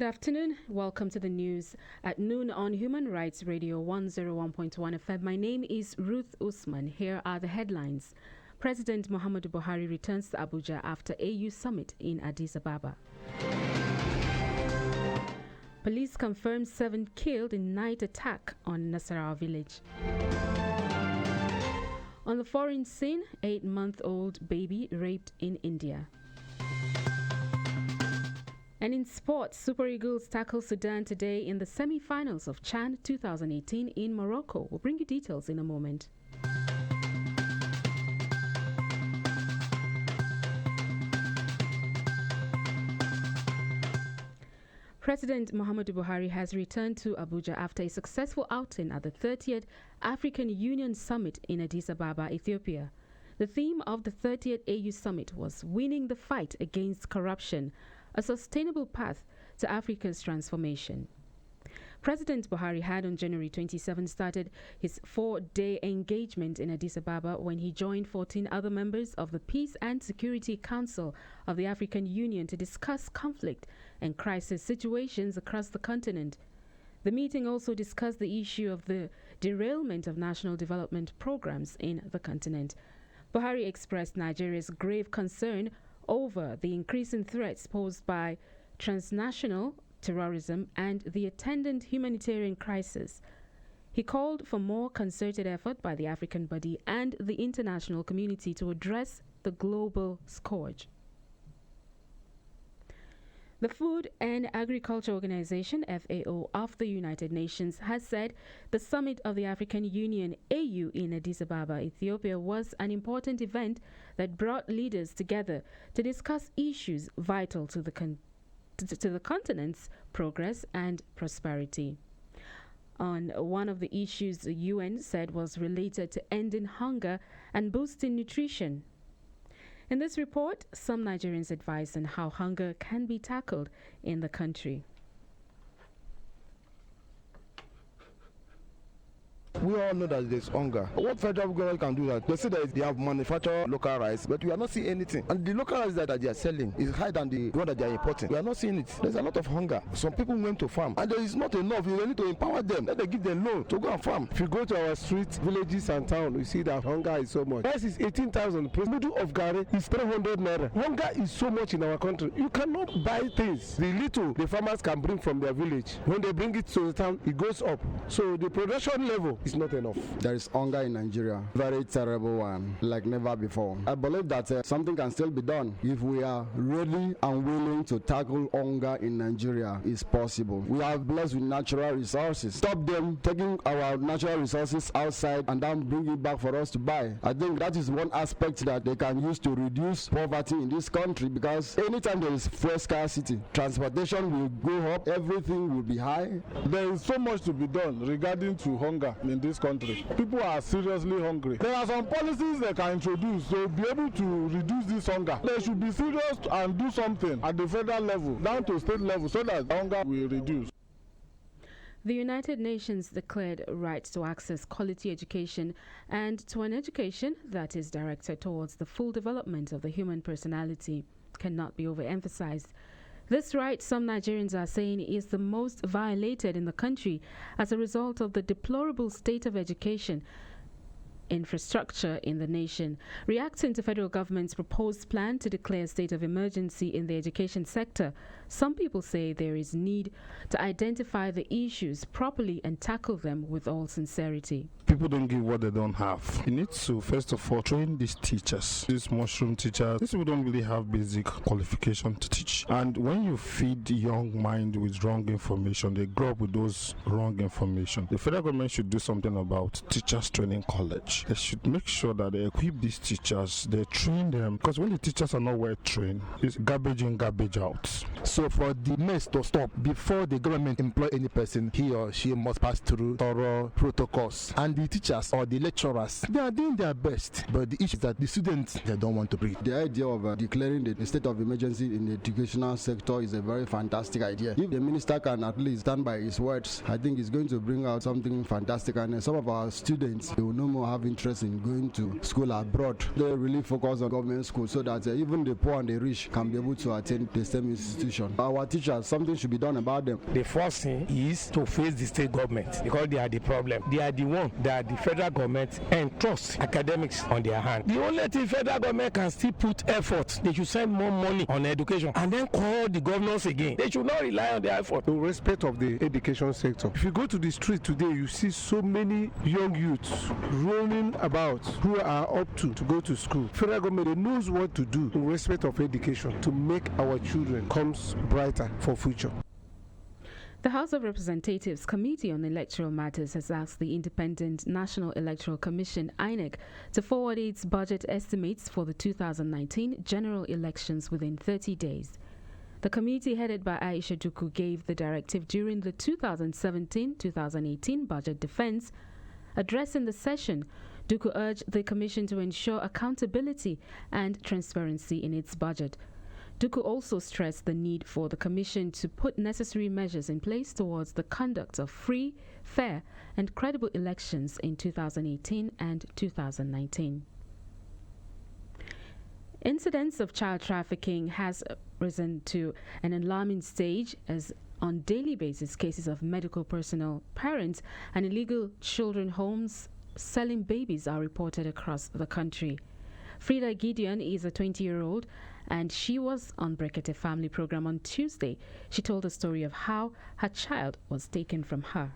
Good afternoon. Welcome to the news at noon on Human Rights Radio 101.1 FM. My name is Ruth Usman. Here are the headlines. President Muhammadu Buhari returns to Abuja after AU summit in Addis Ababa. Police confirm 7 killed in night attack on Nasarawa village. On the foreign scene, 8-month-old baby raped in India. And in sports, Super Eagles tackle Sudan today in the semi-finals of CHAN 2018 in Morocco. We'll bring you details in a moment. President Muhammadu Buhari has returned to Abuja after a successful outing at the 30th African Union Summit in Addis Ababa, Ethiopia. The theme of the 30th AU Summit was Winning the Fight Against Corruption, a sustainable path to Africa's transformation. President Buhari had on January 27 started his 4-day engagement in Addis Ababa when he joined 14 other members of the Peace and Security Council of the African Union to discuss conflict and crisis situations across the continent. The meeting also discussed the issue of the derailment of national development programs in the continent. Buhari expressed Nigeria's grave concern over the increasing threats posed by transnational terrorism and the attendant humanitarian crisis. He called for more concerted effort by the African body and the international community to address the global scourge. The Food and Agriculture Organization, FAO, of the United Nations has said the summit of the African Union, AU, in Addis Ababa, Ethiopia, was an important event that brought leaders together to discuss issues vital to the continent's progress and prosperity. On one of the issues the UN said was related to ending hunger and boosting nutrition. In this report, some Nigerians advise on how hunger can be tackled in the country. We all know that there's hunger. What federal government can do that? They say that they have manufactured local rice, but we are not seeing anything. And the local rice that they are selling is higher than the one that they are importing. We are not seeing it. There's a lot of hunger. Some people went to farm, and there is not enough. You need to empower them. Let them give them loan to go and farm. If you go to our streets, villages, and towns, you see that hunger is so much. Rice is 18,000. The middle of Gari is 300 naira. Hunger is so much in our country. You cannot buy things. The little the farmers can bring from their village, when they bring it to the town, it goes up. So the production level is not enough. There is hunger in Nigeria, very terrible one, like never before. I believe that something can still be done if we are ready and willing to tackle hunger in Nigeria. Is possible. We are blessed with natural resources. Stop them taking our natural resources outside and then bring it back for us to buy. I think that is one aspect that they can use to reduce poverty in this country, because anytime there is fuel scarcity, transportation will go up, everything will be high. There is so much to be done regarding to hunger in this country. People are seriously hungry. There are some policies they can introduce to be able to reduce this hunger. They should be serious and do something at the federal level, down to state level, so that hunger will reduce. The United Nations declared rights to access quality education and to an education that is directed towards the full development of the human personality cannot be overemphasized. This right, some Nigerians are saying, is the most violated in the country as a result of the deplorable state of education infrastructure in the nation. Reacting to federal government's proposed plan to declare a state of emergency in the education sector, some people say there is need to identify the issues properly and tackle them with all sincerity. People don't give what they don't have. You need to, first of all, train these teachers, these mushroom teachers. These people don't really have basic qualification to teach. And when you feed the young mind with wrong information, they grow up with those wrong information. The federal government should do something about teachers training college. They should make sure that they equip these teachers, they train them, because when the teachers are not well trained, it's garbage in, garbage out. So for the mess to stop, before the government employ any person, he or she must pass through thorough protocols. And the teachers or the lecturers, they are doing their best, but the issue is that the students, they don't want to breathe. The idea of declaring the state of emergency in the educational sector is a very fantastic idea. If the minister can at least stand by his words, I think it's going to bring out something fantastic, and some of our students, they will no more have interest in going to school abroad. They really focus on government schools so that even the poor and the rich can be able to attend the same institution. Our teachers, something should be done about them. The first thing is to face the state government because they are the problem. They are the one that the federal government and trust academics on their hand. The only thing federal government can still put effort, they should send more money on education and then call the governors again. They should not rely on their effort. In respect of the education sector, if you go to the street today, you see so many young youths roaming about who are up to go to school. Federal government knows what to do in respect of education to make our children comes brighter for future. The House of Representatives Committee on Electoral Matters has asked the Independent National Electoral Commission, INEC, to forward its budget estimates for the 2019 general elections within 30 days. The committee, headed by Aisha Duku, gave the directive during the 2017-2018 budget defense. Addressing the session, Duku urged the Commission to ensure accountability and transparency in its budget. Duku also stressed the need for the Commission to put necessary measures in place towards the conduct of free, fair, and credible elections in 2018 and 2019. Incidents of child trafficking has risen to an alarming stage as on daily basis cases of medical personnel, parents, and illegal children homes selling babies are reported across the country. Frida Gideon is a 20-year-old and she was on Brekete Family Program on Tuesday. She told a story of how her child was taken from her.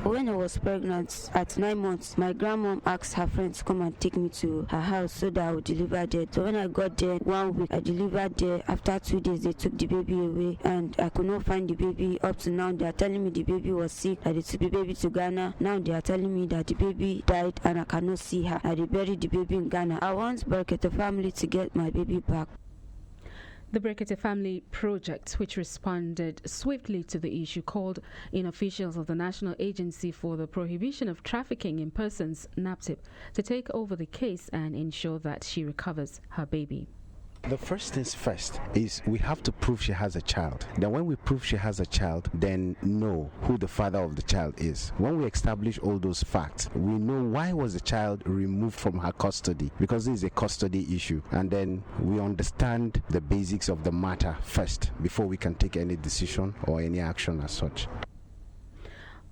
When I was pregnant at 9 months, my grandmom asked her friend to come and take me to her house so that I would deliver there. So when I got there 1 week, I delivered there. After 2 days, they took the baby away and I could not find the baby. Up to now, they are telling me the baby was sick, that they took the baby to Ghana. Now they are telling me that the baby died and I cannot see her, that they buried the baby in Ghana. I want Brekete family to get my baby back. The Brekete Family Project, which responded swiftly to the issue, called in officials of the National Agency for the Prohibition of Trafficking in Persons, NAPTIP, to take over the case and ensure that she recovers her baby. The first things first is we have to prove she has a child. Then when we prove she has a child, then know who the father of the child is. When we establish all those facts, we know why was the child removed from her custody, because this is a custody issue. And then we understand the basics of the matter first before we can take any decision or any action as such.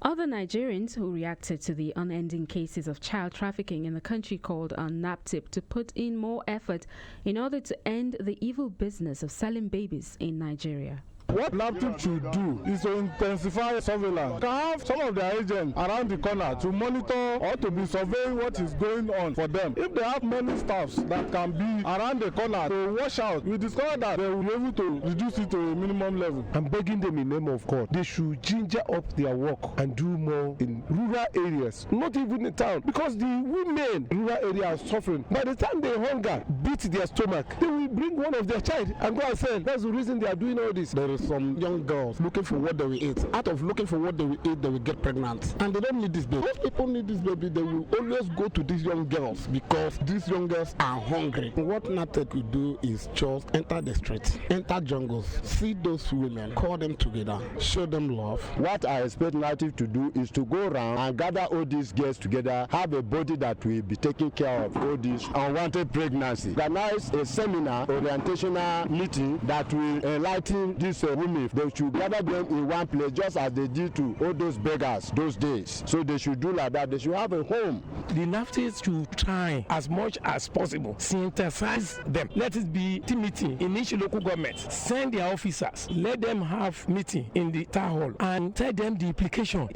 Other Nigerians who reacted to the unending cases of child trafficking in the country called on NAPTIP to put in more effort in order to end the evil business of selling babies in Nigeria. What NAPTIP should do is to intensify surveillance. Can have some of their agents around the corner to monitor or to be surveying what is going on for them. If they have many staffs that can be around the corner to watch out, we discover that they will be able to reduce it to a minimum level. I'm begging them in the name of God, they should ginger up their work and do more in rural areas, not even in town, because the women in rural areas are suffering. By the time they hunger, beat their stomach, they will bring one of their child and go and sell. That's the reason they are doing all this. There is some young girls looking for what they will eat. Out of looking for what they will eat, they will get pregnant. And they don't need this baby. Most people need this baby. They will always go to these young girls because these young girls are hungry. What NAPTIP will do is just enter the streets, enter jungles, see those women, call them together, show them love. What I expect NAPTIP to do is to go around and gather all these girls together, have a body that will be taking care of all these unwanted pregnancy. Organize a seminar, orientational meeting that will enlighten these women. They should gather them in one place just as they did to all those beggars those days. So they should do like that. They should have a home. The NAPTIP should try as much as possible, synthesize them. Let it be team meeting in each local government. Send their officers. Let them have meeting in the town hall and tell them the implication.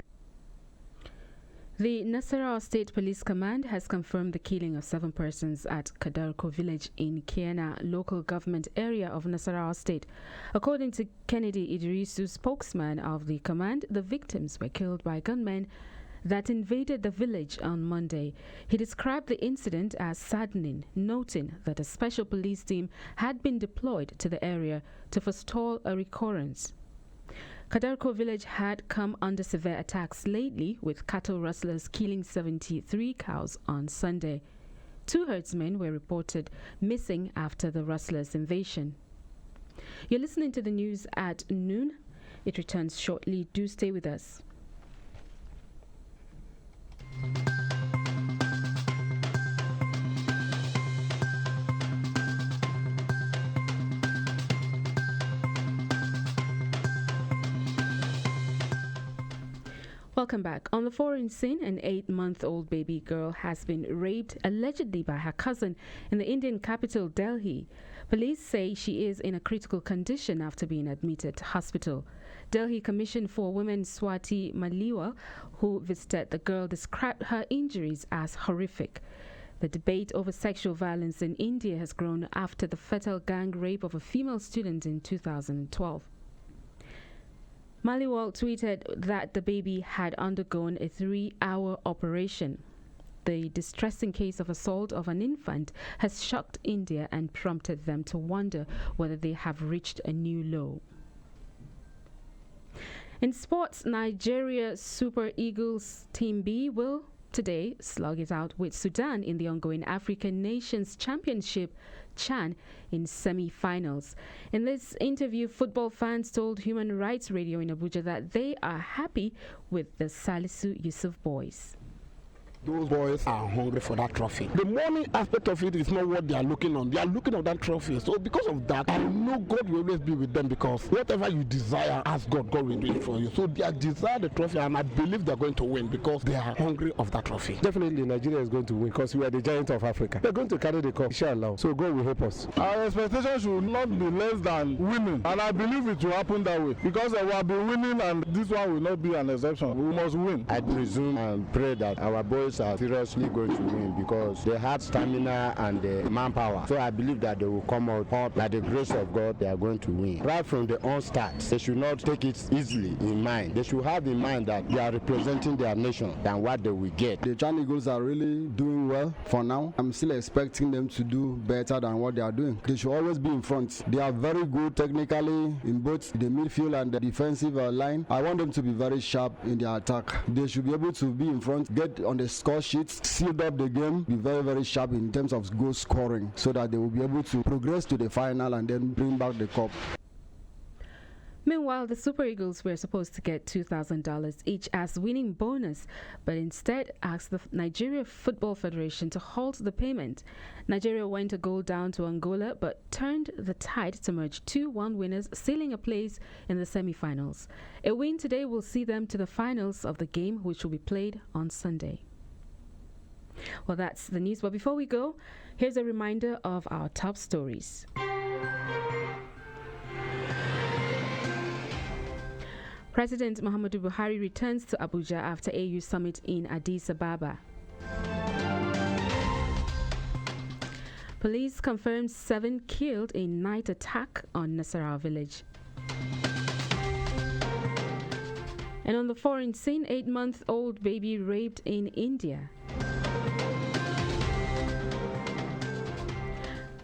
The Nasarawa State Police Command has confirmed the killing of 7 persons at Kadarko village in Kiena local government area of Nasarawa State. According to Kennedy Idrisu, spokesman of the command, the victims were killed by gunmen that invaded the village on Monday. He described the incident as saddening, noting that a special police team had been deployed to the area to forestall a recurrence. Kadarko village had come under severe attacks lately, with cattle rustlers killing 73 cows on Sunday. 2 herdsmen were reported missing after the rustlers' invasion. You're listening to the news at noon. It returns shortly. Do stay with us. Welcome back. On the foreign scene, an 8-month-old baby girl has been raped allegedly by her cousin in the Indian capital, Delhi. Police say she is in a critical condition after being admitted to hospital. Delhi Commission for Women Swati Maliwa, who visited the girl, described her injuries as horrific. The debate over sexual violence in India has grown after the fatal gang rape of a female student in 2012. Maliwal tweeted that the baby had undergone a 3-hour operation. The distressing case of assault of an infant has shocked India and prompted them to wonder whether they have reached a new low. In sports, Nigeria Super Eagles Team B will today slug it out with Sudan in the ongoing African Nations Championship CHAN in semi-finals. In this interview, football fans told Human Rights Radio in Abuja that they are happy with the Salisu Yusuf boys. Those boys are hungry for that trophy. The money aspect of it is not what they are looking on. They are looking at that trophy. So because of that, I know God will always be with them, because whatever you desire, ask God, God will do it for you. So they desire the trophy, and I believe they are going to win because they are hungry of that trophy. Definitely Nigeria is going to win because we are the giant of Africa. They're going to carry the cup, inshallah. So God will help us. Our expectation should not be less than winning, and I believe it will happen that way because we have been winning, and this one will not be an exception. We must win. I presume and pray that our boys are seriously going to win because they have stamina and manpower. So I believe that they will come out by the grace of God. They are going to win. Right from the onstart, they should not take it easily in mind. They should have in mind that they are representing their nation than what they will get. The Chan Eagles are really doing well for now. I'm still expecting them to do better than what they are doing. They should always be in front. They are very good technically in both the midfield and the defensive line. I want them to be very sharp in their attack. They should be able to be in front, get on the score sheet, sealed up the game, be very, very sharp in terms of goal scoring so that they will be able to progress to the final and then bring back the cup. Meanwhile, the Super Eagles were supposed to get $2,000 each as winning bonus, but instead asked the Nigeria Football Federation to halt the payment. Nigeria went a goal down to Angola, but turned the tide to merge 2-1 winners, sealing a place in the semi-finals. A win today will see them to the finals of the game, which will be played on Sunday. Well, that's the news, but before we go, here's a reminder of our top stories. President Muhammadu Buhari returns to Abuja after AU summit in Addis Ababa. Police confirms 7 killed in night attack on Nasarawa village. And on the foreign scene, 8-month-old baby raped in India.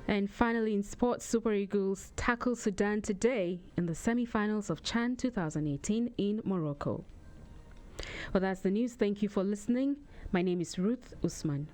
And finally, in sports, Super Eagles tackle Sudan today in the semi-finals of CHAN 2018 in Morocco. Well, that's the news. Thank you for listening. My name is Ruth Usman.